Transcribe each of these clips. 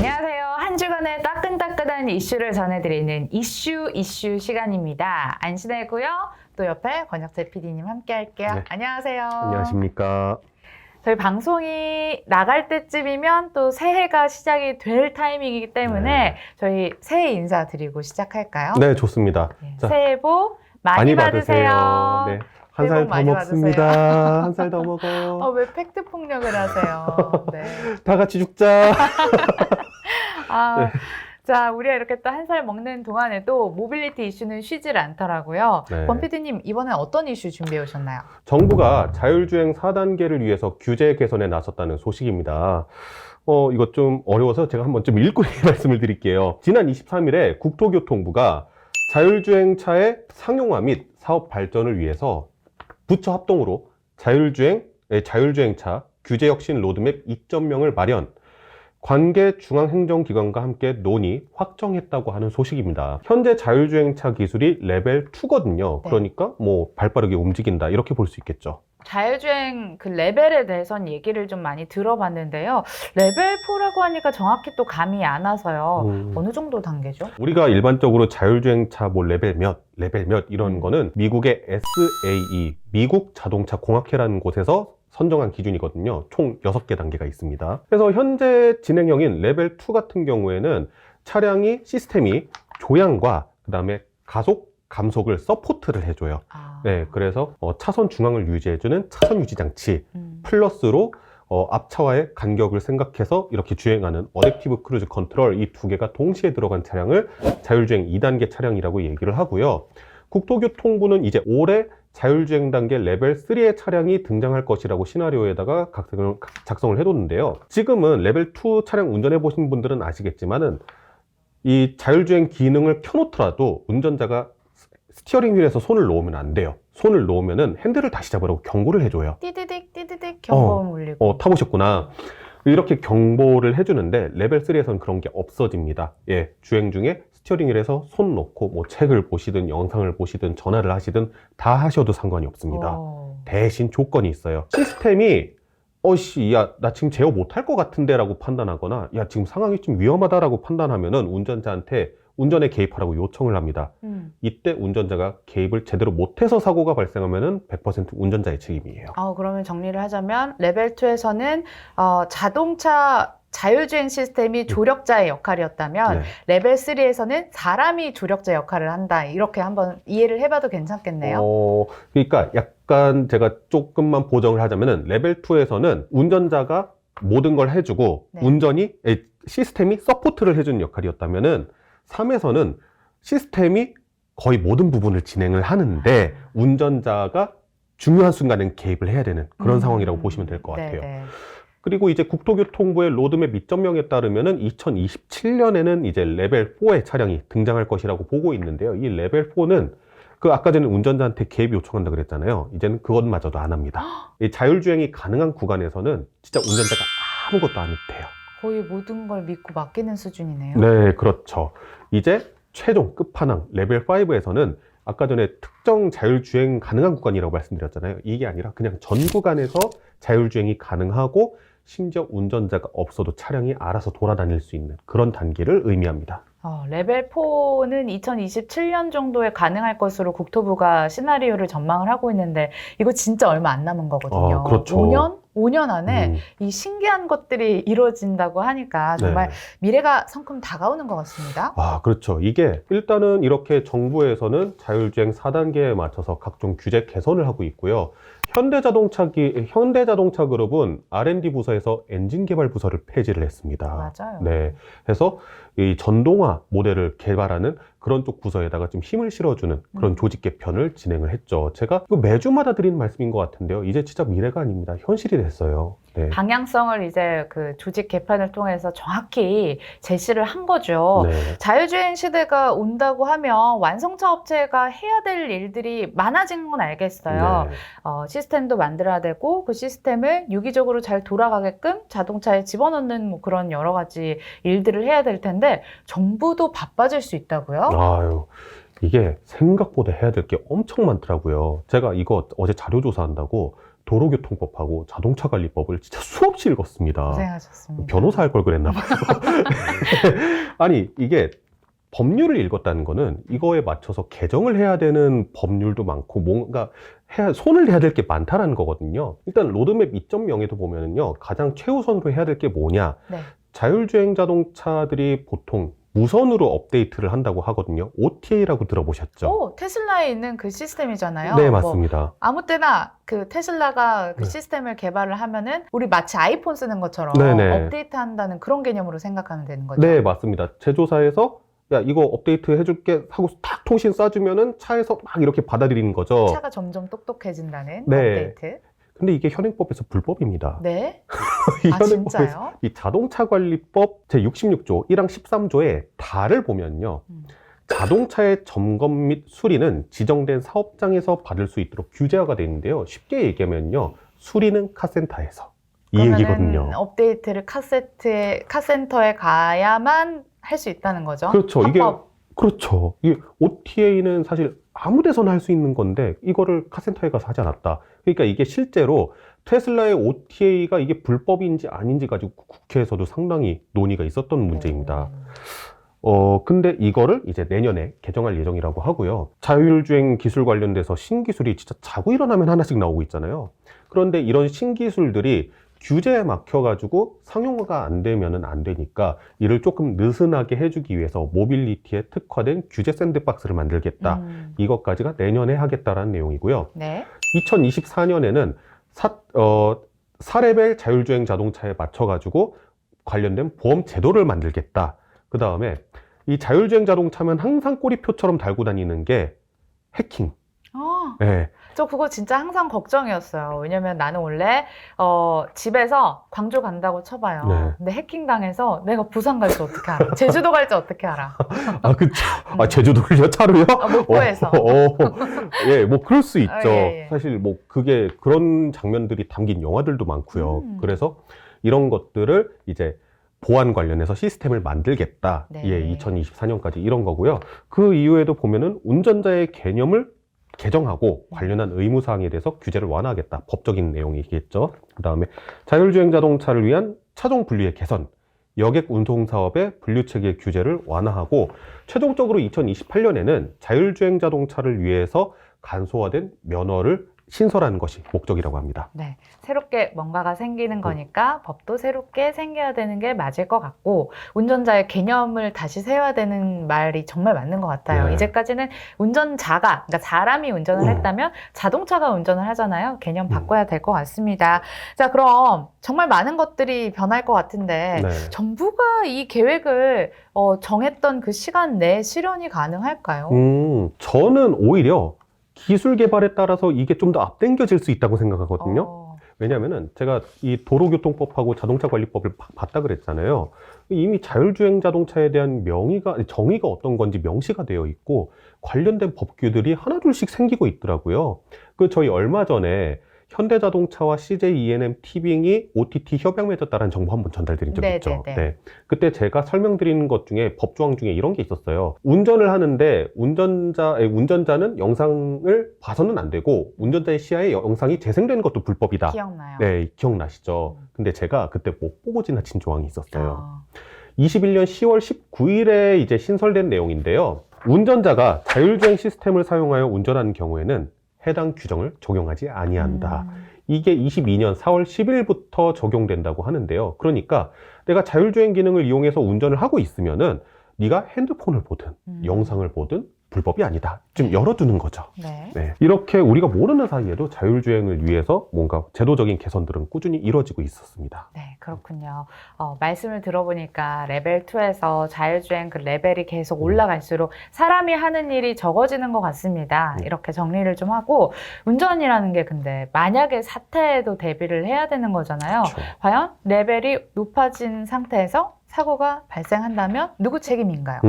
안녕하세요. 한 주간의 따끈따끈한 이슈를 전해드리는 이슈 시간입니다. 안신혜고요. 또 옆에 권혁재 PD님 함께 할게요. 네. 안녕하세요. 안녕하십니까. 저희 방송이 나갈 때쯤이면 또 새해가 시작이 될 타이밍이기 때문에 저희 새해 인사드리고 시작할까요? 네, 좋습니다. 네, 자, 새해 복 많이 받으세요. 네, 한 새해 살 복 더 많이 먹습니다. 한 살 더 먹어. 왜 팩트 폭력을 하세요? 네. 다 같이 죽자. 아, 자, 우리가 이렇게 또 한 살 먹는 동안에도 모빌리티 이슈는 쉬질 않더라고요. 네. 권 PD님, 이번엔 어떤 이슈 준비해 오셨나요? 정부가 자율주행 4단계를 위해서 규제 개선에 나섰다는 소식입니다. 이거 좀 어려워서 제가 한번 좀 읽고 말씀을 드릴게요. 지난 23일에 국토교통부가 자율주행차의 상용화 및 사업 발전을 위해서 부처 합동으로 자율주행차 규제 혁신 로드맵 2.0을 마련, 관계 중앙행정기관과 함께 논의, 확정했다고 하는 소식입니다. 현재 자율주행차 기술이 레벨 2거든요. 네. 그러니까 뭐 발빠르게 움직인다 이렇게 볼 수 있겠죠. 자율주행 그 레벨에 대해선 얘기를 좀 많이 들어봤는데요. 레벨 4라고 하니까 정확히 또 감이 안 와서요. 어느 정도 단계죠? 우리가 일반적으로 자율주행차 뭐 레벨 몇 이런 거는 미국의 SAE, 미국 자동차 공학회라는 곳에서 선정한 기준이거든요. 총 6개 단계가 있습니다. 그래서 현재 진행형인 레벨 2 같은 경우에는 차량이 시스템이 조향과 그 다음에 가속, 감속을 서포트를 해줘요. 네, 그래서 차선 중앙을 유지해주는 차선 유지 장치 플러스로 앞차와의 간격을 생각해서 이렇게 주행하는 어댑티브 크루즈 컨트롤, 이 두 개가 동시에 들어간 차량을 자율주행 2단계 차량이라고 얘기를 하고요. 국토교통부는 이제 올해 자율주행 단계 레벨 3의 차량이 등장할 것이라고 시나리오에다가 작성을 해뒀는데요. 지금은 레벨 2 차량 운전해 보신 분들은 아시겠지만은 이 자율주행 기능을 켜놓더라도 운전자가 스티어링 휠에서 손을 놓으면 안 돼요. 손을 놓으면은 핸들을 다시 잡으라고 경고를 해줘요. 띠디딕 경고음 울리고. 타보셨구나. 이렇게 경보를 해주는데 레벨 3에서는 그런 게 없어집니다. 예, 주행 중에 스티어링 휠에서 손 놓고 뭐 책을 보시든 영상을 보시든 전화를 하시든 다 하셔도 상관이 없습니다. 대신 조건이 있어요. 시스템이 야, 나 지금 제어 못할 것 같은데 라고 판단하거나 야, 지금 상황이 좀 위험하다라고 판단하면은 운전자한테 운전에 개입하라고 요청을 합니다. 이때 운전자가 개입을 제대로 못해서 사고가 발생하면은 100% 운전자의 책임이에요. 그러면 정리를 하자면 레벨 2에서는 자동차 자율주행 시스템이 조력자의 역할이었다면 네. 레벨 3에서는 사람이 조력자 역할을 한다. 이렇게 한번 이해를 해봐도 괜찮겠네요. 그러니까 약간 제가 조금만 보정을 하자면은 레벨 2에서는 운전자가 모든 걸 해주고 네. 시스템이 서포트를 해주는 역할이었다면은 3에서는 시스템이 거의 모든 부분을 진행을 하는데 운전자가 중요한 순간엔 개입을 해야 되는 그런 상황이라고 보시면 될 것 같아요. 네네. 그리고 이제 국토교통부의 로드맵 2.0에 따르면은 2027년에는 이제 레벨 4의 차량이 등장할 것이라고 보고 있는데요. 이 레벨 4는 아까 전에 운전자한테 개입 요청한다 그랬잖아요. 이제는 그것마저도 안 합니다. 이 자율주행이 가능한 구간에서는 진짜 운전자가 아무것도 안 해도 돼요. 거의 모든 걸 믿고 맡기는 수준이네요. 네, 그렇죠. 이제 최종 끝판왕 레벨 5에서는 아까 전에 특정 자율주행 가능한 구간이라고 말씀드렸잖아요. 이게 아니라 그냥 전 구간에서 자율주행이 가능하고 심지어 운전자가 없어도 차량이 알아서 돌아다닐 수 있는 그런 단계를 의미합니다. 레벨 4는 2027년 정도에 가능할 것으로 국토부가 시나리오를 전망을 하고 있는데 이거 진짜 얼마 안 남은 거거든요. 그렇죠. 5년 안에 이 신기한 것들이 이루어진다고 하니까 정말 미래가 성큼 다가오는 것 같습니다. 그렇죠. 이게 일단은 이렇게 정부에서는 자율주행 4단계에 맞춰서 각종 규제 개선을 하고 있고요. 현대자동차 그룹은 R&D 부서에서 엔진 개발 부서를 폐지를 했습니다. 맞아요. 네. 그래서 이 전동화 모델을 개발하는 그런 쪽 부서에다가 좀 힘을 실어주는 그런 조직 개편을 진행을 했죠. 제가 이거 매주마다 드리는 말씀인 것 같은데요. 이제 진짜 미래가 아닙니다. 현실이 됐어요. 네. 방향성을 이제 그 조직 개편을 통해서 정확히 제시를 한 거죠. 네. 자율주행 시대가 온다고 하면 완성차 업체가 해야 될 일들이 많아진 건 알겠어요. 네. 시스템도 만들어야 되고 그 시스템을 유기적으로 잘 돌아가게끔 자동차에 집어넣는 뭐 그런 여러 가지 일들을 해야 될 텐데 정부도 바빠질 수 있다고요? 이게 생각보다 해야 될 게 엄청 많더라고요. 제가 이거 어제 자료 조사한다고 도로교통법하고 자동차관리법을 진짜 수없이 읽었습니다. 고생하셨습니다. 변호사 할 걸 그랬나 봐요. 아니, 이게 법률을 읽었다는 거는 이거에 맞춰서 개정을 해야 되는 법률도 많고 뭔가 손을 대야 될 게 많다라는 거거든요. 일단 로드맵 2.0에도 보면은요, 가장 최우선으로 해야 될 게 뭐냐. 네. 자율주행 자동차들이 보통 무선으로 업데이트를 한다고 하거든요. OTA라고 들어보셨죠? 오, 테슬라에 있는 그 시스템이잖아요. 네, 뭐 맞습니다. 아무 때나 그 테슬라가 그 네. 시스템을 개발을 하면은 우리 마치 아이폰 쓰는 것처럼 네네. 업데이트 한다는 그런 개념으로 생각하면 되는 거죠. 네, 맞습니다. 제조사에서 야, 이거 업데이트 해줄게 하고 딱 통신 쏴주면은 차에서 막 이렇게 받아들이는 거죠. 차가 점점 똑똑해진다는 네. 업데이트. 근데 이게 현행법에서 불법입니다. 네. 이 아, 현행법에서 진짜요? 이 자동차관리법 제66조 1항 13조의 다를 보면요. 자동차의 점검 및 수리는 지정된 사업장에서 받을 수 있도록 규제가 되어 있는데요. 쉽게 얘기하면요. 수리는 카센터에서. 이 그러면은 얘기거든요. 업데이트를 카센터에 가야만 할 수 있다는 거죠. 그렇죠. 합법. 그렇죠. 이게 OTA는 사실 아무 데서나 할 수 있는 건데 이거를 카센터에 가서 하지 않았다. 그러니까 이게 실제로 테슬라의 OTA가 이게 불법인지 아닌지 가지고 국회에서도 상당히 논의가 있었던 문제입니다. 근데 이거를 이제 내년에 개정할 예정이라고 하고요. 자율주행 기술 관련돼서 신기술이 진짜 자고 일어나면 하나씩 나오고 있잖아요. 그런데 이런 신기술들이 규제에 막혀가지고 상용화가 안 되면은 안 되니까 이를 조금 느슨하게 해주기 위해서 모빌리티에 특화된 규제 샌드박스를 만들겠다. 이것까지가 내년에 하겠다라는 내용이고요. 네. 2024년에는 4레벨 자율주행 자동차에 맞춰가지고 관련된 보험 제도를 만들겠다. 그 다음에 이 자율주행 자동차면 항상 꼬리표처럼 달고 다니는 게 해킹. 네. 저 그거 진짜 항상 걱정이었어요. 왜냐면 나는 원래 집에서 광주 간다고 쳐봐요. 네. 근데 해킹당해서 내가 부산 갈지 어떻게 알아? 제주도 갈지 어떻게 알아? 아, 그쵸. 아, 제주도를요? 차로요? 목포에서. 예, 뭐, 그럴 수 있죠. 예. 사실, 뭐, 그게, 그런 장면들이 담긴 영화들도 많고요. 그래서 이런 것들을 이제 보안 관련해서 시스템을 만들겠다. 네. 예, 2024년까지 이런 거고요. 그 이후에도 보면은 운전자의 개념을 개정하고 관련한 의무사항에 대해서 규제를 완화하겠다. 법적인 내용이겠죠. 그 다음에 자율주행 자동차를 위한 차종 분류의 개선, 여객 운송 사업의 분류체계 규제를 완화하고 최종적으로 2028년에는 자율주행 자동차를 위해서 간소화된 면허를 신설하는 것이 목적이라고 합니다. 네, 새롭게 뭔가가 생기는 거니까 법도 새롭게 생겨야 되는 게 맞을 것 같고 운전자의 개념을 다시 세워야 되는 말이 정말 맞는 것 같아요. 네. 이제까지는 운전자가, 그러니까 사람이 운전을 했다면 자동차가 운전을 하잖아요. 개념 바꿔야 될 것 같습니다. 자, 그럼 정말 많은 것들이 변할 것 같은데 네. 정부가 이 계획을 정했던 그 시간 내에 실현이 가능할까요? 저는 오히려 기술 개발에 따라서 이게 좀 더 앞당겨질 수 있다고 생각하거든요. 왜냐면은 제가 이 도로교통법하고 자동차관리법을 봤다 그랬잖아요. 이미 자율주행 자동차에 대한 정의가 어떤 건지 명시가 되어 있고 관련된 법규들이 하나둘씩 생기고 있더라고요. 저희 얼마 전에 현대자동차와 CJ E&M 티빙이 OTT 협약 맺었다는 정보 한번 전달드린 적 있죠. 네. 그때 제가 설명드리는 것 중에 법조항 중에 이런 게 있었어요. 운전을 하는데 운전자는 영상을 봐서는 안 되고 운전자의 시야에 영상이 재생되는 것도 불법이다. 기억나요. 네, 기억나시죠? 근데 제가 그때 못 보고 지나친 조항이 있었어요. 21년 10월 19일에 이제 신설된 내용인데요. 운전자가 자율주행 시스템을 사용하여 운전하는 경우에는 해당 규정을 적용하지 아니한다. 이게 22년 4월 10일부터 적용된다고 하는데요. 그러니까 내가 자율주행 기능을 이용해서 운전을 하고 있으면은 네가 핸드폰을 보든 영상을 보든 불법이 아니다. 좀 열어두는 거죠. 네. 네. 이렇게 우리가 모르는 사이에도 자율주행을 위해서 뭔가 제도적인 개선들은 꾸준히 이루어지고 있었습니다. 네, 그렇군요. 말씀을 들어보니까 레벨 2에서 자율주행 그 레벨이 계속 올라갈수록 사람이 하는 일이 적어지는 것 같습니다. 이렇게 정리를 좀 하고 운전이라는 게 근데 만약에 사태에도 대비를 해야 되는 거잖아요. 그렇죠. 과연 레벨이 높아진 상태에서 사고가 발생한다면 누구 책임인가요?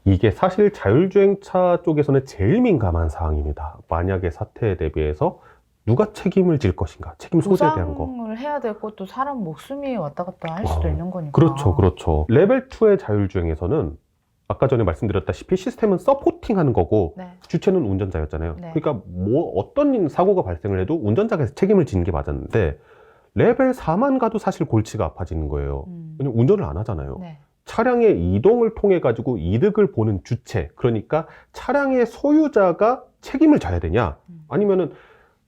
이게 사실 자율주행차 쪽에서는 제일 민감한 사항입니다. 만약에 사태에 대비해서 누가 책임을 질 것인가, 책임 소재에 대한 거. 보상을 해야 될 것도 사람 목숨이 왔다 갔다 할 수도 있는 거니까. 그렇죠, 그렇죠. 레벨 2의 자율주행에서는 아까 전에 말씀드렸다시피 시스템은 서포팅하는 거고 네. 주체는 운전자였잖아요. 네. 그러니까 뭐 어떤 사고가 발생을 해도 운전자가 책임을 지는 게 맞았는데 레벨 4만 가도 사실 골치가 아파지는 거예요. 왜냐면 운전을 안 하잖아요. 네. 차량의 이동을 통해 가지고 이득을 보는 주체, 그러니까 차량의 소유자가 책임을 져야 되냐, 아니면은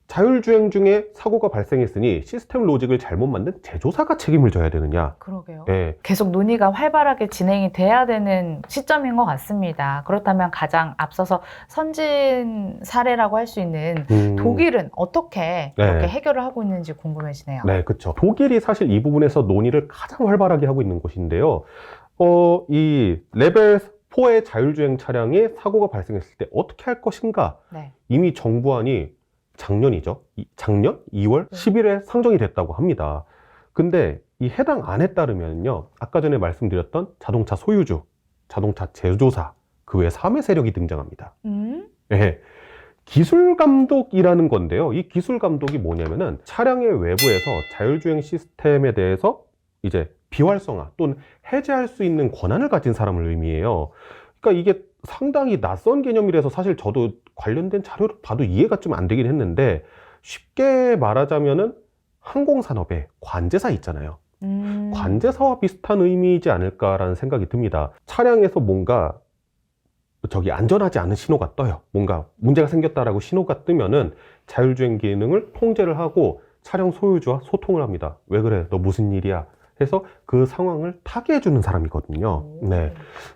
자율주행 중에 사고가 발생했으니 시스템 로직을 잘못 만든 제조사가 책임을 져야 되느냐. 그러게요. 예. 계속 논의가 활발하게 진행이 돼야 되는 시점인 것 같습니다. 그렇다면 가장 앞서서 선진 사례라고 할 수 있는 독일은 어떻게 네. 이렇게 해결을 하고 있는지 궁금해지네요. 네, 그렇죠. 독일이 사실 이 부분에서 논의를 가장 활발하게 하고 있는 곳인데요. 이 레벨 4의 자율주행 차량에 사고가 발생했을 때 어떻게 할 것인가? 네. 이미 정부안이 작년이죠. 작년 2월 10일에 상정이 됐다고 합니다. 근데 이 해당 안에 따르면요, 아까 전에 말씀드렸던 자동차 소유주, 자동차 제조사, 그 외 3의 세력이 등장합니다. 네. 기술 감독이라는 건데요. 이 기술 감독이 뭐냐면은 차량의 외부에서 자율주행 시스템에 대해서 이제 비활성화 또는 해제할 수 있는 권한을 가진 사람을 의미해요. 그러니까 이게 상당히 낯선 개념이라서 사실 저도 관련된 자료를 봐도 이해가 좀 안 되긴 했는데, 쉽게 말하자면은 항공산업의 관제사 있잖아요. 관제사와 비슷한 의미이지 않을까라는 생각이 듭니다. 차량에서 뭔가 안전하지 않은 신호가 떠요. 뭔가 문제가 생겼다라고 신호가 뜨면은 자율주행 기능을 통제를 하고 차량 소유주와 소통을 합니다. 왜 그래? 너 무슨 일이야? 해서 그 상황을 타개해 주는 사람이거든요. 네.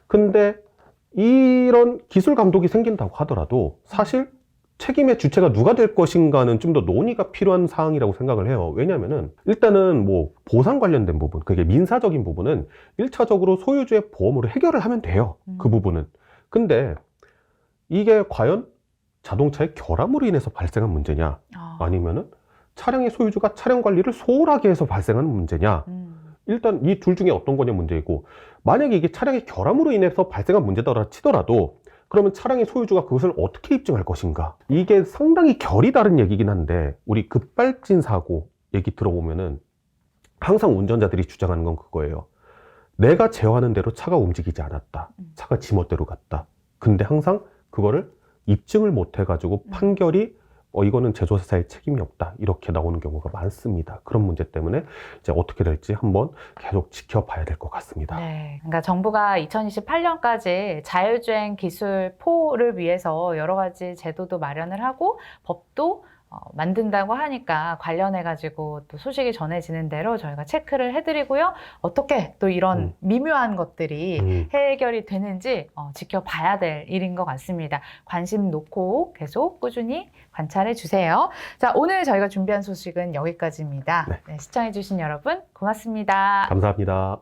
근데 이런 기술 감독이 생긴다고 하더라도 사실 책임의 주체가 누가 될 것인가는 좀 더 논의가 필요한 사항이라고 생각을 해요. 왜냐면은 일단은 뭐 보상 관련된 부분, 그게 민사적인 부분은 1차적으로 소유주의 보험으로 해결을 하면 돼요. 그 부분은. 근데 이게 과연 자동차의 결함으로 인해서 발생한 문제냐, 아니면은 차량의 소유주가 차량 관리를 소홀하게 해서 발생하는 문제냐, 일단 이 둘 중에 어떤 거냐 문제이고, 만약에 이게 차량의 결함으로 인해서 발생한 문제더라 치더라도 그러면 차량의 소유주가 그것을 어떻게 입증할 것인가, 이게 상당히 결이 다른 얘기긴 한데, 우리 급발진 사고 얘기 들어보면은 항상 운전자들이 주장하는 건 그거예요. 내가 제어하는 대로 차가 움직이지 않았다, 차가 지멋대로 갔다. 근데 항상 그거를 입증을 못 해가지고 판결이 이거는 제조사의 책임이 없다, 이렇게 나오는 경우가 많습니다. 그런 문제 때문에 이제 어떻게 될지 한번 계속 지켜봐야 될 것 같습니다. 네. 그러니까 정부가 2028년까지 자율주행 기술 포를 위해서 여러 가지 제도도 마련을 하고 법도 만든다고 하니까 관련해가지고 또 소식이 전해지는 대로 저희가 체크를 해드리고요. 어떻게 또 이런 미묘한 것들이 해결이 되는지 지켜봐야 될 일인 것 같습니다. 관심 놓고 계속 꾸준히 관찰해 주세요. 자, 오늘 저희가 준비한 소식은 여기까지입니다. 네, 시청해주신 여러분 고맙습니다. 감사합니다.